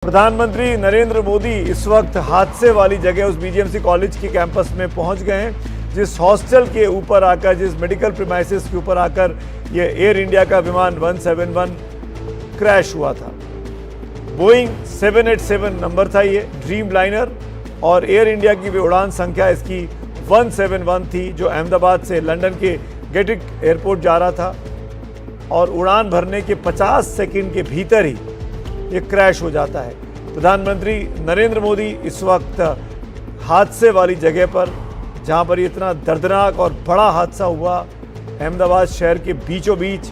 प्रधानमंत्री नरेंद्र मोदी इस वक्त हादसे वाली जगह उस बीजीएमसी कॉलेज के कैंपस में पहुंच गए हैं, जिस हॉस्टल के ऊपर आकर, जिस मेडिकल प्रीमाइसेस के ऊपर आकर ये एयर इंडिया का विमान 171 क्रैश हुआ था। बोइंग 787 नंबर था ये, ड्रीम लाइनर, और एयर इंडिया की भी उड़ान संख्या इसकी 171 थी, जो अहमदाबाद से लंदन के गेटविक एयरपोर्ट जा रहा था। और उड़ान भरने के 50 सेकंड के भीतर ही ये क्रैश हो जाता है। प्रधानमंत्री नरेंद्र मोदी इस वक्त हादसे वाली जगह पर, जहां पर इतना दर्दनाक और बड़ा हादसा हुआ, अहमदाबाद शहर के बीचों बीच,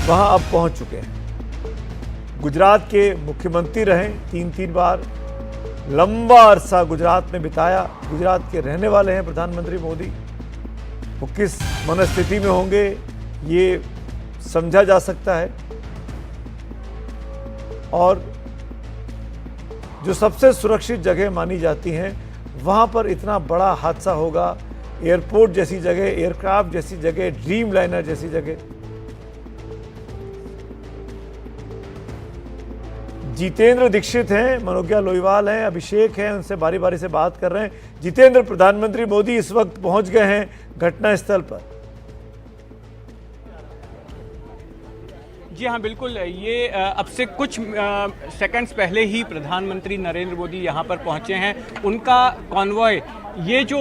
वहां अब पहुंच चुके हैं। गुजरात के मुख्यमंत्री रहे 3 बार, लंबा अरसा गुजरात में बिताया। गुजरात के रहने वाले हैं प्रधानमंत्री मोदी। वो किस मनस्थिति में होंगे ये समझा जा सकता है। और जो सबसे सुरक्षित जगह मानी जाती हैं, वहां पर इतना बड़ा हादसा होगा। एयरपोर्ट जैसी जगह, एयरक्राफ्ट जैसी जगह, ड्रीम लाइनर जैसी जगह। जितेंद्र दीक्षित हैं, मनोज्ञा लोईवाल हैं, अभिषेक हैं, उनसे बारी बारी से बात कर रहे हैं। जितेंद्र, प्रधानमंत्री मोदी इस वक्त पहुंच गए हैं घटनास्थल पर। जी हाँ, बिल्कुल। ये अब से कुछ सेकंड्स पहले ही प्रधानमंत्री नरेंद्र मोदी यहाँ पर पहुँचे हैं। उनका कॉन्वॉय, ये जो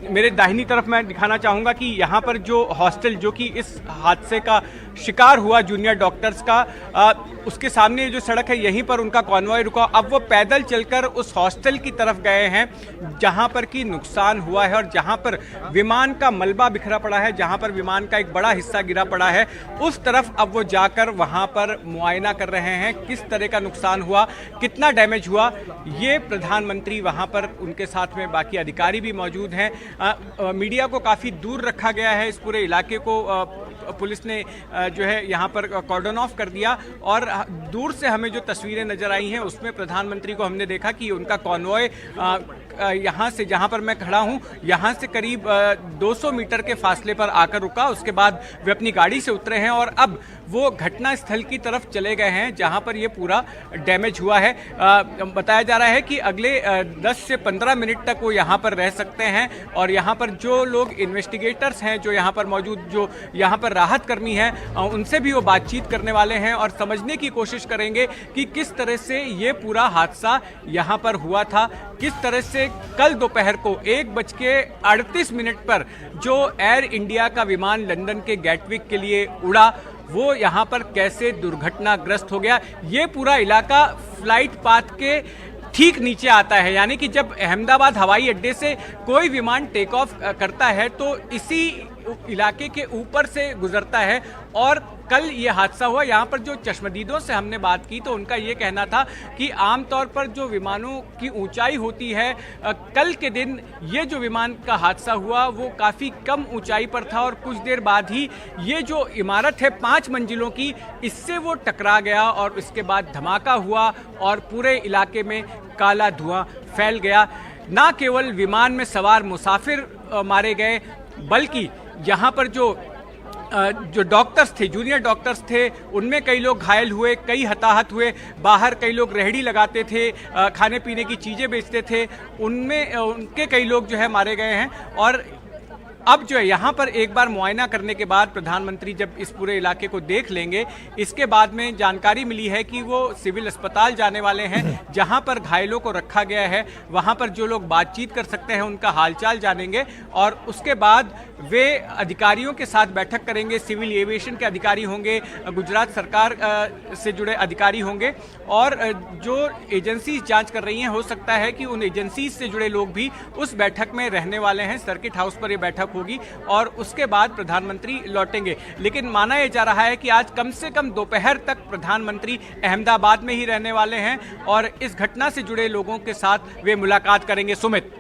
मेरे दाहिनी तरफ मैं दिखाना चाहूँगा कि यहाँ पर जो हॉस्टल, जो कि इस हादसे का शिकार हुआ जूनियर डॉक्टर्स का, उसके सामने जो सड़क है, यहीं पर उनका कॉन्वॉय रुका। अब वो पैदल चलकर उस हॉस्टल की तरफ गए हैं जहाँ पर कि नुकसान हुआ है और जहाँ पर विमान का मलबा बिखरा पड़ा है, जहाँ पर विमान का एक बड़ा हिस्सा गिरा पड़ा है, उस तरफ अब वो जाकर वहाँ पर मुआयना कर रहे हैं किस तरह का नुकसान हुआ, कितना डैमेज हुआ। ये प्रधानमंत्री वहाँ पर, उनके साथ में बाकी अधिकारी भी मौजूद हैं। मीडिया को काफ़ी दूर रखा गया है। इस पूरे इलाके को पुलिस ने जो है यहाँ पर कॉर्डन ऑफ कर दिया। और दूर से हमें जो तस्वीरें नजर आई हैं, उसमें प्रधानमंत्री को हमने देखा कि उनका कॉन्वॉय यहाँ से, जहाँ पर मैं खड़ा हूँ, यहाँ से करीब 200 मीटर के फासले पर आकर रुका। उसके बाद वे अपनी गाड़ी से उतरे हैं और अब वो घटना स्थल की तरफ चले गए हैं जहाँ पर ये पूरा डैमेज हुआ है। बताया जा रहा है कि अगले 10 से 15 मिनट तक वो यहाँ पर रह सकते हैं। और यहाँ पर जो लोग इन्वेस्टिगेटर्स हैं, जो यहाँ पर मौजूद, जो यहाँ पर राहत कर्मी हैं, उनसे भी वो बातचीत करने वाले हैं और समझने की कोशिश करेंगे कि किस तरह से ये पूरा हादसा यहाँ पर हुआ था, किस तरह से कल दोपहर को 1:38 पर जो एयर इंडिया का विमान लंदन के गेटविक के लिए उड़ा, वो यहाँ पर कैसे दुर्घटनाग्रस्त हो गया। ये पूरा इलाका फ्लाइट पाथ के ठीक नीचे आता है, यानी कि जब अहमदाबाद हवाई अड्डे से कोई विमान टेक ऑफ करता है तो इसी इलाके के ऊपर से गुजरता है। और कल ये हादसा हुआ। यहाँ पर जो चश्मदीदों से हमने बात की तो उनका ये कहना था कि आमतौर पर जो विमानों की ऊंचाई होती है, कल के दिन ये जो विमान का हादसा हुआ वो काफ़ी कम ऊंचाई पर था और कुछ देर बाद ही ये जो इमारत है 5 मंजिलों की, इससे वो टकरा गया और इसके बाद धमाका हुआ और पूरे इलाके में काला धुआं फैल गया। ना केवल विमान में सवार मुसाफिर मारे गए, बल्कि यहाँ पर जो डॉक्टर्स थे, जूनियर डॉक्टर्स थे, उनमें कई लोग घायल हुए, कई हताहत हुए। बाहर कई लोग रेहड़ी लगाते थे, खाने पीने की चीज़ें बेचते थे, उनमें उनके कई लोग जो है मारे गए हैं। और अब जो है यहाँ पर एक बार मुआयना करने के बाद प्रधानमंत्री जब इस पूरे इलाके को देख लेंगे, इसके बाद में जानकारी मिली है कि वो सिविल अस्पताल जाने वाले हैं जहाँ पर घायलों को रखा गया है। वहाँ पर जो लोग बातचीत कर सकते हैं उनका हालचाल जानेंगे और उसके बाद वे अधिकारियों के साथ बैठक करेंगे। सिविल एविएशन के अधिकारी होंगे, गुजरात सरकार से जुड़े अधिकारी होंगे और जो एजेंसीज जांच कर रही हैं, हो सकता है कि उन एजेंसीज से जुड़े लोग भी उस बैठक में रहने वाले हैं। सर्किट हाउस पर ये बैठक होगी और उसके बाद प्रधानमंत्री लौटेंगे। लेकिन माना यह जा रहा है कि आज कम से कम दोपहर तक प्रधानमंत्री अहमदाबाद में ही रहने वाले हैं और इस घटना से जुड़े लोगों के साथ वे मुलाकात करेंगे। सुमित।